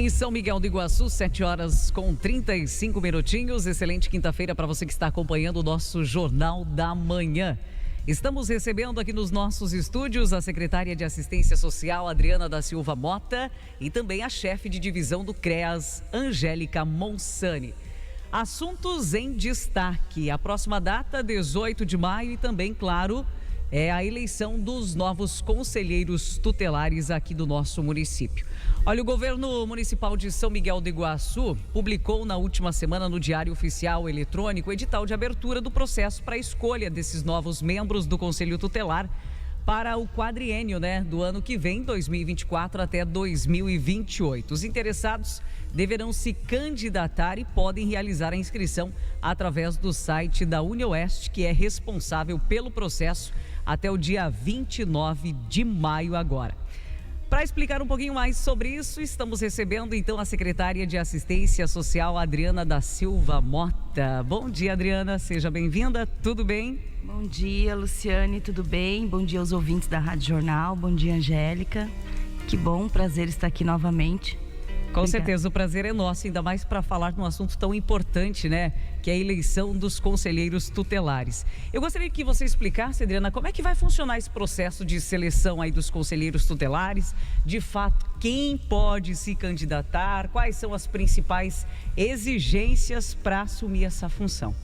em São Miguel do Iguaçu, 7 horas com 35 minutinhos. Excelente quinta-feira para você que está acompanhando o nosso Jornal da Manhã. Estamos recebendo aqui nos nossos estúdios a secretária de Assistência Social, Adriana da Silva Mota, e também a chefe de divisão do CREAS, Angélica Monsani. Assuntos em destaque. A próxima data, 18 de maio, e também, claro, é a eleição dos novos conselheiros tutelares aqui do nosso município. Olha, o governo municipal de São Miguel do Iguaçu publicou na última semana no Diário Oficial Eletrônico o edital de abertura do processo para a escolha desses novos membros do Conselho Tutelar para o quadriênio, do ano que vem, 2024 até 2028. Os interessados deverão se candidatar e podem realizar a inscrição através do site da UniOeste, que é responsável pelo processo até o dia 29 de maio agora. Para explicar um pouquinho mais sobre isso, estamos recebendo então a secretária de Assistência Social, Adriana da Silva Mota. Bom dia, Adriana, seja bem-vinda, tudo bem? Bom dia, Luciane, tudo bem? Bom dia aos ouvintes da Rádio Jornal, bom dia, Angélica. Que bom, prazer estar aqui novamente. Com certeza, o prazer é nosso, ainda mais para falar de um assunto tão importante, que é a eleição dos conselheiros tutelares. Eu gostaria que você explicasse, Adriana, como é que vai funcionar esse processo de seleção aí dos conselheiros tutelares? De fato, quem pode se candidatar? Quais são as principais exigências para assumir essa função?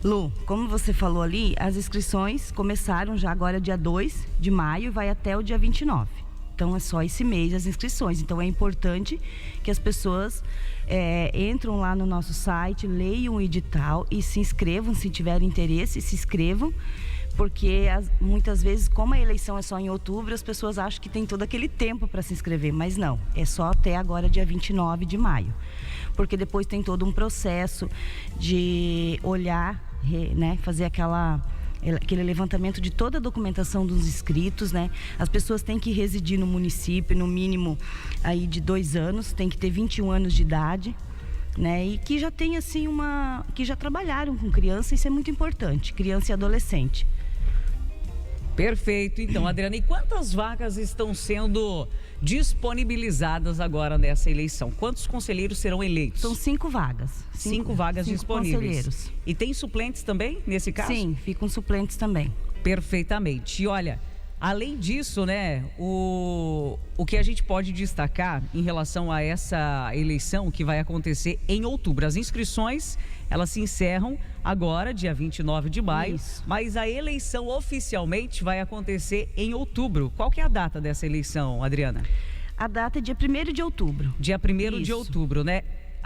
Lu, como você falou ali, as inscrições começaram já agora dia 2 de maio e vai até o dia 29. Então, é só esse mês as inscrições. Então, é importante que as pessoas entram lá no nosso site, leiam o edital e se inscrevam, se tiverem interesse, se inscrevam. Porque muitas vezes, como a eleição é só em outubro, as pessoas acham que tem todo aquele tempo para se inscrever. Mas não, é só até agora, dia 29 de maio. Porque depois tem todo um processo de olhar, fazer aquele levantamento de toda a documentação dos inscritos, As pessoas têm que residir no município, no mínimo aí de 2 anos, tem que ter 21 anos de idade, E que já tem que já trabalharam com criança, isso é muito importante, criança e adolescente. Perfeito. Então, Adriana, e quantas vagas estão sendo disponibilizadas agora nessa eleição? Quantos conselheiros serão eleitos? São 5 vagas. 5 vagas 5 disponíveis. Conselheiros. E tem suplentes também, nesse caso? Sim, ficam suplentes também. Perfeitamente. E olha, além disso, o que a gente pode destacar em relação a essa eleição que vai acontecer em outubro. As inscrições, elas se encerram agora, dia 29 de maio, Isso. Mas a eleição oficialmente vai acontecer em outubro. Qual que é a data dessa eleição, Adriana? A data é dia 1º de outubro. Dia 1º de Isso. outubro,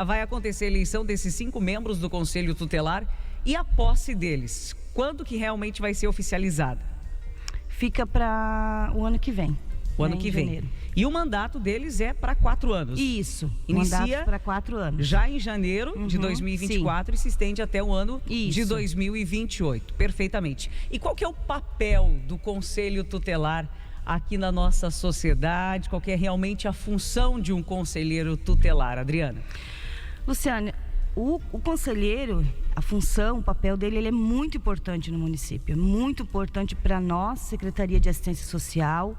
Vai acontecer a eleição desses 5 membros do Conselho Tutelar e a posse deles. Quando que realmente vai ser oficializada? Fica para o ano que vem. O ano que vem. Janeiro. E o mandato deles é para 4 anos. Isso. Inicia mandato para 4 anos. Já em janeiro de 2024 e se estende até o ano de 2028. Perfeitamente. E qual que é o papel do Conselho Tutelar aqui na nossa sociedade? Qual que é realmente a função de um conselheiro tutelar, Adriana? Luciane, o conselheiro, a função, o papel dele, ele é muito importante no município. É muito importante para nós, Secretaria de Assistência Social.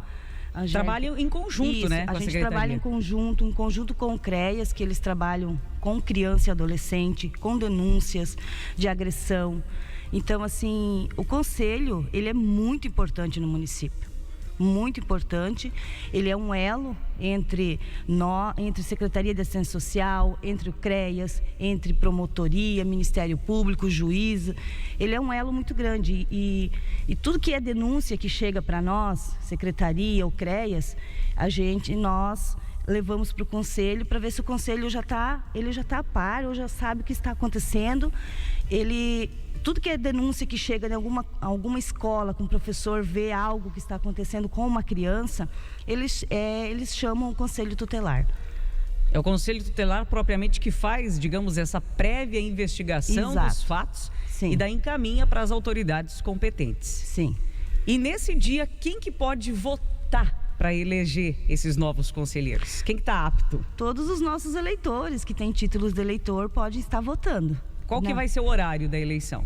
Trabalham em conjunto, Isso, com a gente Secretaria. trabalha em conjunto com o CREAS, que eles trabalham com criança e adolescente, com denúncias de agressão. Então, assim, o conselho, ele é muito importante no município. Muito importante, ele é um elo entre Secretaria de Assistência Social, entre o CREAS, entre promotoria, Ministério Público, juíza. Ele é um elo muito grande e tudo que é denúncia que chega para nós, Secretaria ou CREAS, nós levamos para o conselho para ver se o conselho já está a par ou já sabe o que está acontecendo. Tudo que é denúncia que chega em alguma escola, com o professor vê algo que está acontecendo com uma criança, eles chamam o Conselho Tutelar. É o Conselho Tutelar propriamente que faz, digamos, essa prévia investigação Exato. dos fatos. Sim. E daí encaminha para as autoridades competentes. Sim. E nesse dia, quem que pode votar para eleger esses novos conselheiros? Quem que está apto? Todos os nossos eleitores que têm títulos de eleitor podem estar votando. Qual que vai ser o horário da eleição?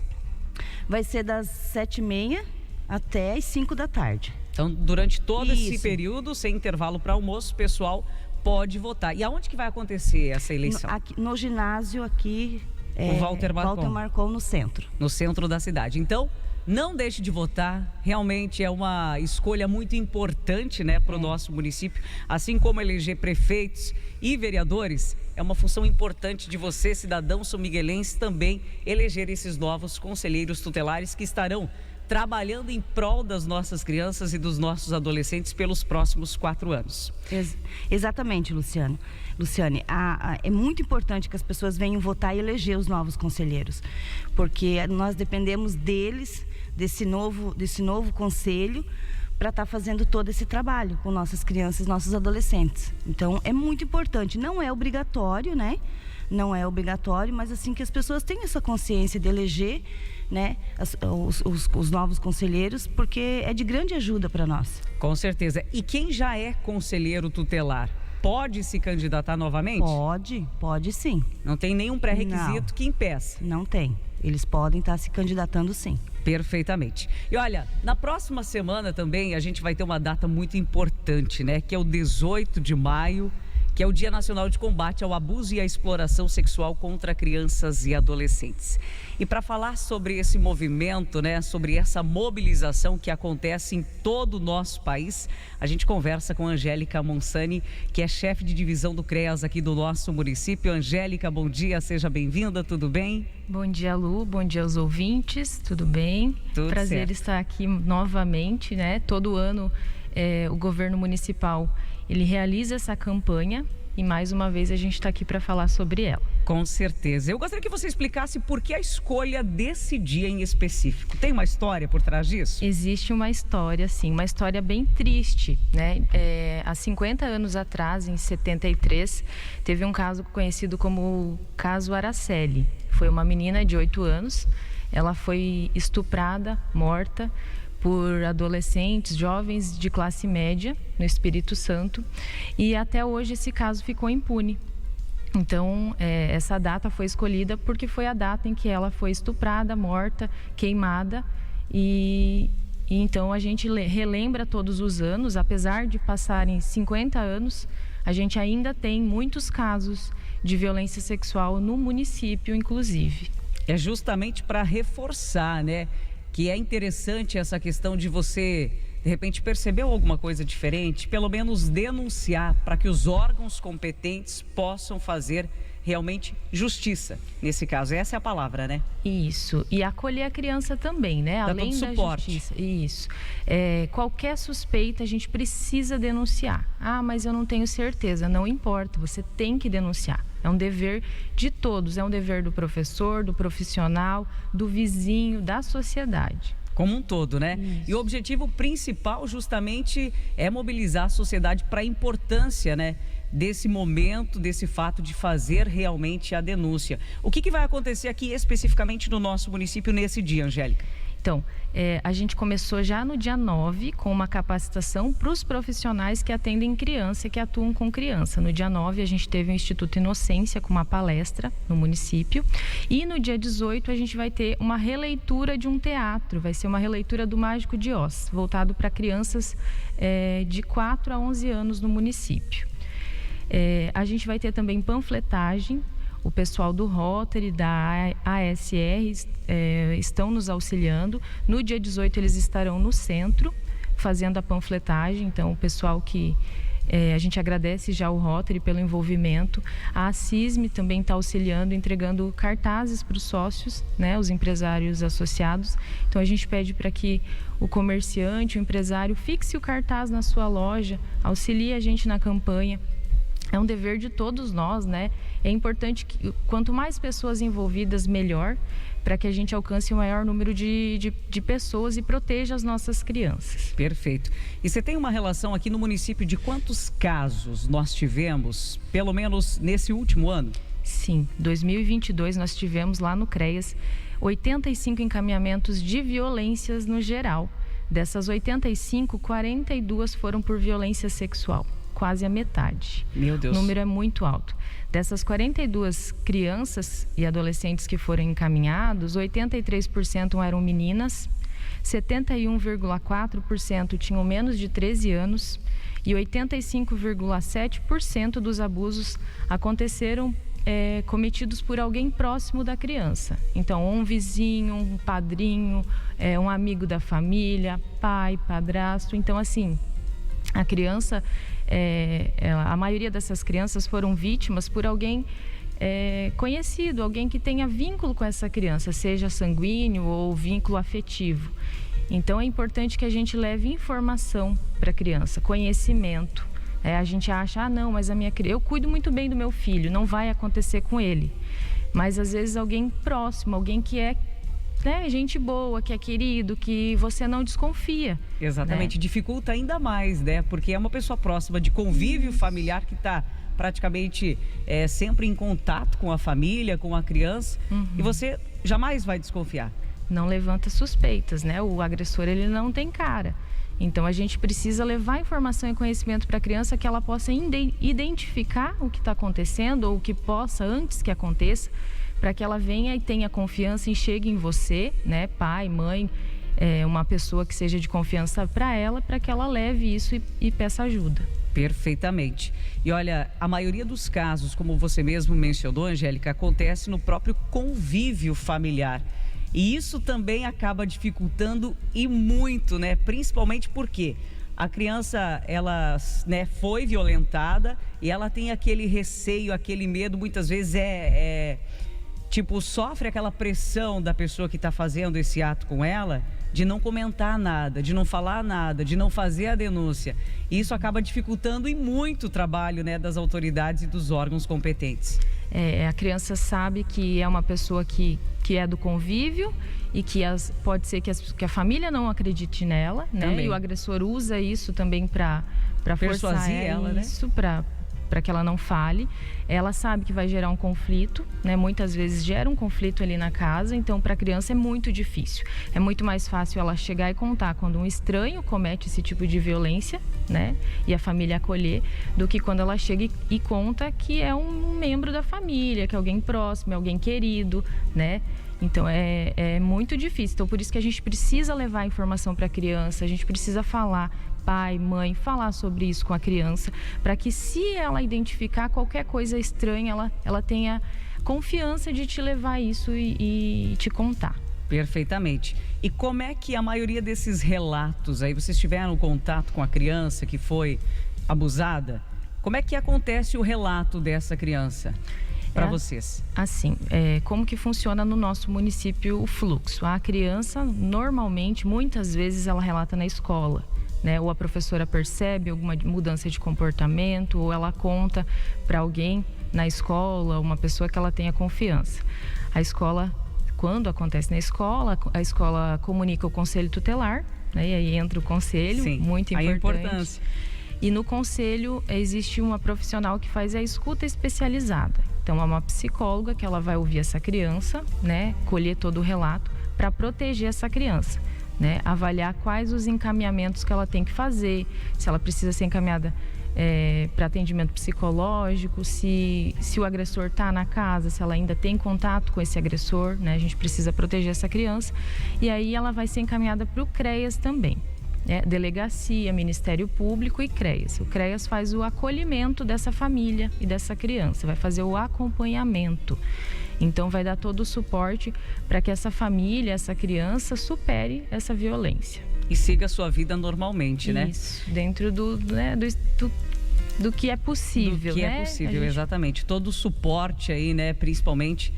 Vai ser das 7h30 até as 5 da tarde. Então, durante todo esse Isso. período, sem intervalo para almoço, o pessoal pode votar. E aonde que vai acontecer essa eleição? No ginásio aqui, o Walter Marcon, no centro. No centro da cidade. Então, não deixe de votar. Realmente é uma escolha muito importante, né, para o nosso município. Assim como eleger prefeitos e vereadores, é uma função importante de você, cidadão são-miguelense, também eleger esses novos conselheiros tutelares que estarão trabalhando em prol das nossas crianças e dos nossos adolescentes pelos próximos 4 anos. Exatamente, Luciane. É muito importante que as pessoas venham votar e eleger os novos conselheiros, porque nós dependemos deles, desse novo conselho, para estar fazendo todo esse trabalho com nossas crianças, nossos adolescentes. Então, é muito importante. Não é obrigatório, né? Não é obrigatório, mas assim que as pessoas tenham essa consciência de eleger, né, os novos conselheiros, porque é de grande ajuda para nós. Com certeza. E quem já é conselheiro tutelar, pode se candidatar novamente? Pode sim. Não tem nenhum pré-requisito que impeça? Não tem. Eles podem estar se candidatando sim. Perfeitamente. E olha, na próxima semana também a gente vai ter uma data muito importante, né? Que é o 18 de maio, que é o Dia Nacional de Combate ao Abuso e à Exploração Sexual contra Crianças e Adolescentes. E para falar sobre esse movimento, né, sobre essa mobilização que acontece em todo o nosso país, a gente conversa com a Angélica Monsani, que é chefe de divisão do CREAS aqui do nosso município. Angélica, bom dia, seja bem-vinda, tudo bem? Bom dia, Lu, bom dia aos ouvintes, tudo bem? Tudo Prazer certo. Estar aqui novamente, né? Todo ano o governo municipal, ele realiza essa campanha e mais uma vez a gente está aqui para falar sobre ela. Com certeza. Eu gostaria que você explicasse por que a escolha desse dia em específico. Tem uma história por trás disso? Existe uma história, sim, uma história bem triste, né? Há 50 anos atrás, em 73, teve um caso conhecido como caso Araceli. Foi uma menina de 8 anos, ela foi estuprada, morta por adolescentes, jovens de classe média no Espírito Santo, e até hoje esse caso ficou impune. Então, essa data foi escolhida porque foi a data em que ela foi estuprada, morta, queimada, e então a gente relembra todos os anos, apesar de passarem 50 anos, a gente ainda tem muitos casos de violência sexual no município, inclusive. É justamente para reforçar, né, que é interessante essa questão de você, de repente, percebeu alguma coisa diferente, pelo menos denunciar para que os órgãos competentes possam fazer realmente justiça. Nesse caso, essa é a palavra, né? Isso. E acolher a criança também, né? Dá além todo da suporte. Justiça. Isso. Qualquer suspeita a gente precisa denunciar. Ah, mas eu não tenho certeza. Não importa, você tem que denunciar. É um dever de todos, é um dever do professor, do profissional, do vizinho, da sociedade. Como um todo, né? Isso. E o objetivo principal justamente é mobilizar a sociedade para a importância, né, desse momento, desse fato de fazer realmente a denúncia. O que vai acontecer aqui especificamente no nosso município nesse dia, Angélica? Então, a gente começou já no dia 9 com uma capacitação para os profissionais que atendem criança, que atuam com criança. No dia 9 a gente teve o Instituto Inocência com uma palestra no município. E no dia 18 a gente vai ter uma releitura de um teatro. Vai ser uma releitura do Mágico de Oz, voltado para crianças de 4 a 11 anos no município. A gente vai ter também panfletagem. O pessoal do Rotary, da ASR estão nos auxiliando. No dia 18 eles estarão no centro fazendo a panfletagem. Então o pessoal que a gente agradece já o Rotary pelo envolvimento. A CISM também está auxiliando, entregando cartazes para os sócios, né, os empresários associados. Então a gente pede para que o comerciante, o empresário, fixe o cartaz na sua loja, auxilie a gente na campanha. É um dever de todos nós, né? É importante que quanto mais pessoas envolvidas, melhor, para que a gente alcance o maior número de pessoas e proteja as nossas crianças. Perfeito. E você tem uma relação aqui no município de quantos casos nós tivemos, pelo menos nesse último ano? Sim, 2022 nós tivemos lá no CREAS 85 encaminhamentos de violências no geral. Dessas 85, 42 foram por violência sexual. Quase a metade. Meu Deus. O número é muito alto. Dessas 42 crianças e adolescentes que foram encaminhados, 83% eram meninas, 71,4% tinham menos de 13 anos e 85,7% dos abusos aconteceram cometidos por alguém próximo da criança. Então, um vizinho, um padrinho, um amigo da família, pai, padrasto. Então, assim, a criança, a maioria dessas crianças foram vítimas por alguém conhecido, alguém que tenha vínculo com essa criança, seja sanguíneo ou vínculo afetivo. Então, é importante que a gente leve informação para a criança, conhecimento. A gente acha, não, mas eu cuido muito bem do meu filho, não vai acontecer com ele. Mas às vezes alguém próximo, alguém que é gente boa, que é querido, que você não desconfia. Exatamente, né? Dificulta ainda mais, né? Porque é uma pessoa próxima de convívio familiar que está praticamente sempre em contato com a família, com a criança, e você jamais vai desconfiar. Não levanta suspeitas, né? O agressor, ele não tem cara. Então, a gente precisa levar informação e conhecimento para a criança que ela possa identificar o que está acontecendo ou o que possa antes que aconteça, para que ela venha e tenha confiança e chegue em você, né, pai, mãe, uma pessoa que seja de confiança para ela, para que ela leve isso e peça ajuda. Perfeitamente. E olha, a maioria dos casos, como você mesmo mencionou, Angélica, acontece no próprio convívio familiar. E isso também acaba dificultando e muito, né? Principalmente porque a criança, ela foi violentada e ela tem aquele receio, aquele medo, muitas vezes sofre aquela pressão da pessoa que está fazendo esse ato com ela, de não comentar nada, de não falar nada, de não fazer a denúncia. E isso acaba dificultando e muito o trabalho, né, das autoridades e dos órgãos competentes. A criança sabe que é uma pessoa que é do convívio e que pode ser que a família não acredite nela, né? Também. E o agressor usa isso também para forçar ela, isso, né? Para que ela não fale. Ela sabe que vai gerar um conflito, né? Muitas vezes gera um conflito ali na casa, então para a criança é muito difícil. É muito mais fácil ela chegar e contar quando um estranho comete esse tipo de violência, né? E a família acolher, do que quando ela chega e conta que é um membro da família, que é alguém próximo, é alguém querido, né? Então é muito difícil. Então por isso que a gente precisa levar a informação para a criança, a gente precisa falar, pai, mãe, falar sobre isso com a criança, para que se ela identificar qualquer coisa estranha, ela tenha confiança de te levar isso e te contar. Perfeitamente. E como é que a maioria desses relatos, aí vocês tiveram contato com a criança que foi abusada? Como é que acontece o relato dessa criança para vocês? Assim, como que funciona no nosso município o fluxo? A criança, normalmente, muitas vezes ela relata na escola, né? Ou a professora percebe alguma mudança de comportamento, ou ela conta para alguém na escola, uma pessoa que ela tenha confiança. A escola, quando acontece na escola, a escola comunica o conselho tutelar, né? E aí entra o conselho. Sim, muito importante. A importância. E no conselho existe uma profissional que faz a escuta especializada. Então é uma psicóloga que ela vai ouvir essa criança, né? Colher todo o relato para proteger essa criança, né? Avaliar quais os encaminhamentos que ela tem que fazer, se ela precisa ser encaminhada para atendimento psicológico, se o agressor está na casa, se ela ainda tem contato com esse agressor, né? A gente precisa proteger essa criança. E aí ela vai ser encaminhada para o CREAS também. Delegacia, Ministério Público e CREAS. O CREAS faz o acolhimento dessa família e dessa criança, vai fazer o acompanhamento. Então vai dar todo o suporte para que essa família, essa criança supere essa violência. E siga a sua vida normalmente, né? Isso, dentro do que é possível, do que é possível, exatamente. Todo o suporte aí, né? Principalmente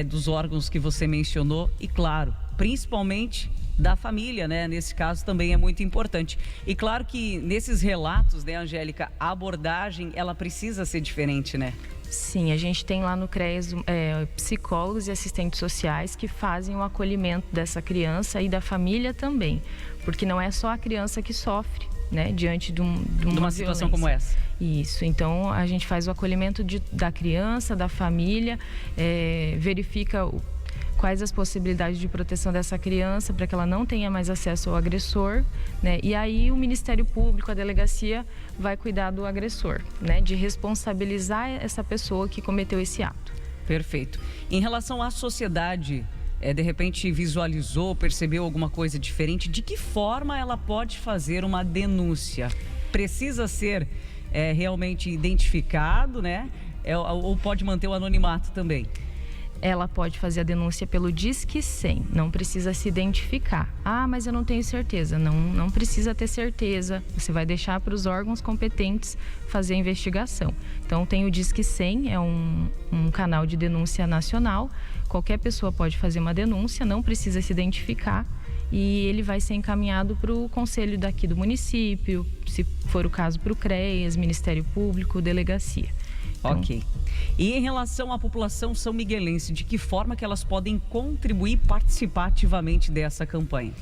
dos órgãos que você mencionou e, claro, principalmente da família, né? Nesse caso também é muito importante. E claro que nesses relatos, né, Angélica, a abordagem, ela precisa ser diferente, né? Sim, a gente tem lá no CREAS psicólogos e assistentes sociais que fazem o acolhimento dessa criança e da família também. Porque não é só a criança que sofre, né? Diante de uma situação como essa. Isso, então a gente faz o acolhimento da criança, da família, verifica quais as possibilidades de proteção dessa criança para que ela não tenha mais acesso ao agressor, né? E aí o Ministério Público, a delegacia, vai cuidar do agressor, né? De responsabilizar essa pessoa que cometeu esse ato. Perfeito. Em relação à sociedade, de repente visualizou, percebeu alguma coisa diferente, de que forma ela pode fazer uma denúncia? Precisa ser realmente identificado, né? Ou pode manter o anonimato também? Ela pode fazer a denúncia pelo Disque 100, não precisa se identificar. Ah, mas eu não tenho certeza. Não precisa ter certeza, você vai deixar para os órgãos competentes fazer a investigação. Então tem o Disque 100, é um canal de denúncia nacional, qualquer pessoa pode fazer uma denúncia, não precisa se identificar e ele vai ser encaminhado para o conselho daqui do município, se for o caso para o CREAS, Ministério Público, delegacia. Então, ok. E em relação à população são miguelense, de que forma que elas podem contribuir e participar ativamente dessa campanha?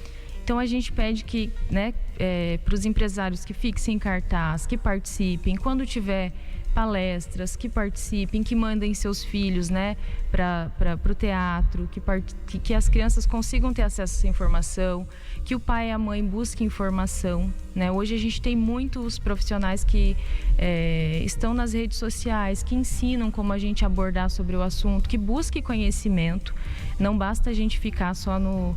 Então a gente pede que, para os empresários que fixem cartaz, que participem, quando tiver palestras, que participem, que mandem seus filhos, para o teatro, que as crianças consigam ter acesso a essa informação, que o pai e a mãe busquem informação, Hoje a gente tem muitos profissionais que estão nas redes sociais, que ensinam como a gente abordar sobre o assunto, que busque conhecimento. Não basta a gente ficar só no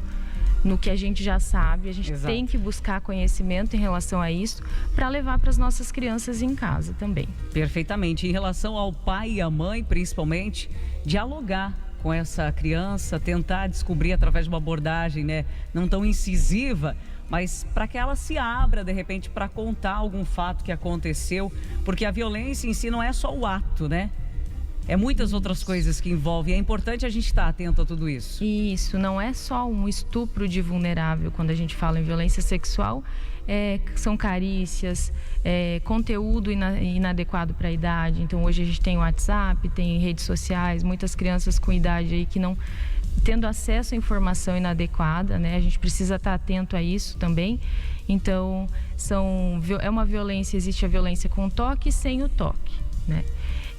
que a gente já sabe, a gente tem que buscar conhecimento em relação a isso para levar para as nossas crianças em casa também. Perfeitamente. Em relação ao pai e à mãe, principalmente, dialogar com essa criança, tentar descobrir através de uma abordagem, não tão incisiva, mas para que ela se abra, de repente, para contar algum fato que aconteceu, porque a violência em si não é só o ato, É muitas outras coisas que envolvem. É importante a gente estar atento a tudo isso. Isso, não é só um estupro de vulnerável. Quando a gente fala em violência sexual, são carícias, conteúdo inadequado para a idade. Então hoje a gente tem o WhatsApp, tem redes sociais, muitas crianças com idade aí que não tendo acesso à informação inadequada, A gente precisa estar atento a isso também. Então é uma violência, existe a violência com toque e sem o toque,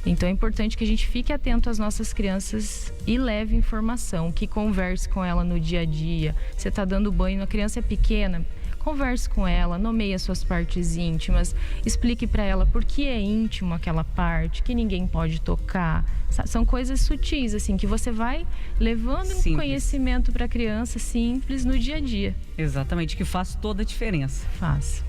Então é importante que a gente fique atento às nossas crianças e leve informação, que converse com ela no dia a dia. Você está dando banho, a criança é pequena, converse com ela, nomeie as suas partes íntimas, explique para ela por que é íntimo aquela parte, que ninguém pode tocar. São coisas sutis, assim, que você vai levando um conhecimento para a criança simples no dia a dia. Exatamente, que faz toda a diferença. Faz.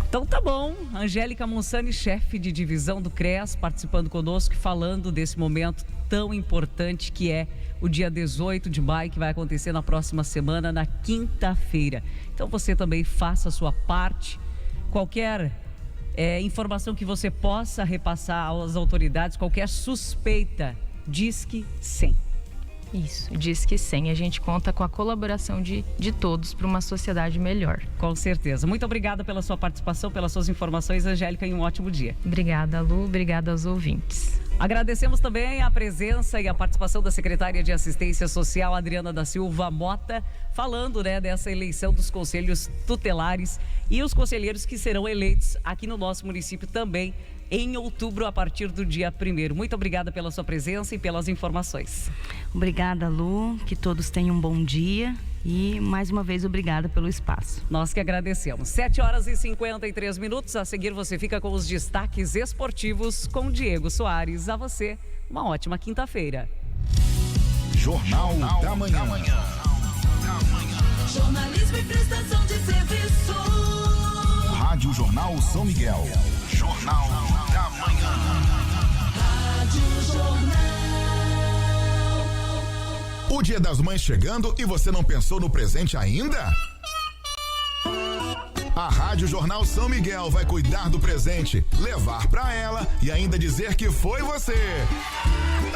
Então tá bom, Angélica Monsani, chefe de divisão do CREAS, participando conosco e falando desse momento tão importante que é o dia 18 de maio, que vai acontecer na próxima semana, na quinta-feira. Então você também faça a sua parte. Qualquer informação que você possa repassar às autoridades, qualquer suspeita, Disque 100. Isso, Disque 100. A gente conta com a colaboração de todos para uma sociedade melhor. Com certeza. Muito obrigada pela sua participação, pelas suas informações, Angélica, e um ótimo dia. Obrigada, Lu. Obrigada aos ouvintes. Agradecemos também a presença e a participação da secretária de Assistência Social, Adriana da Silva Mota, falando dessa eleição dos conselhos tutelares e os conselheiros que serão eleitos aqui no nosso município também em outubro, a partir do dia 1º. Muito obrigada pela sua presença e pelas informações. Obrigada, Lu. Que todos tenham um bom dia. E, mais uma vez, obrigada pelo espaço. Nós que agradecemos. 7h53. A seguir, você fica com os destaques esportivos com Diego Soares. A você, uma ótima quinta-feira. Jornal da Manhã. Jornalismo e prestação de serviço. Rádio Jornal São Miguel. Jornal da Manhã. Rádio Jornal. O Dia das Mães chegando e você não pensou no presente ainda? A Rádio Jornal São Miguel vai cuidar do presente, levar pra ela e ainda dizer que foi você.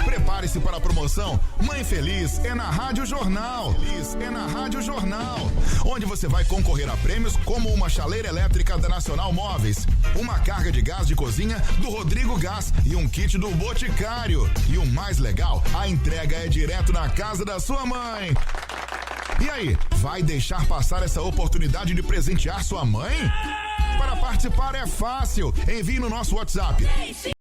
Prepare-se para a promoção Mãe Feliz é na Rádio Jornal. Feliz é na Rádio Jornal, onde você vai concorrer a prêmios como uma chaleira elétrica da Nacional Móveis, uma carga de gás de cozinha do Rodrigo Gás e um kit do Boticário. E o mais legal, a entrega é direto na casa da sua mãe. E aí, vai deixar passar essa oportunidade de presentear sua mãe? Para participar é fácil. Envie no nosso WhatsApp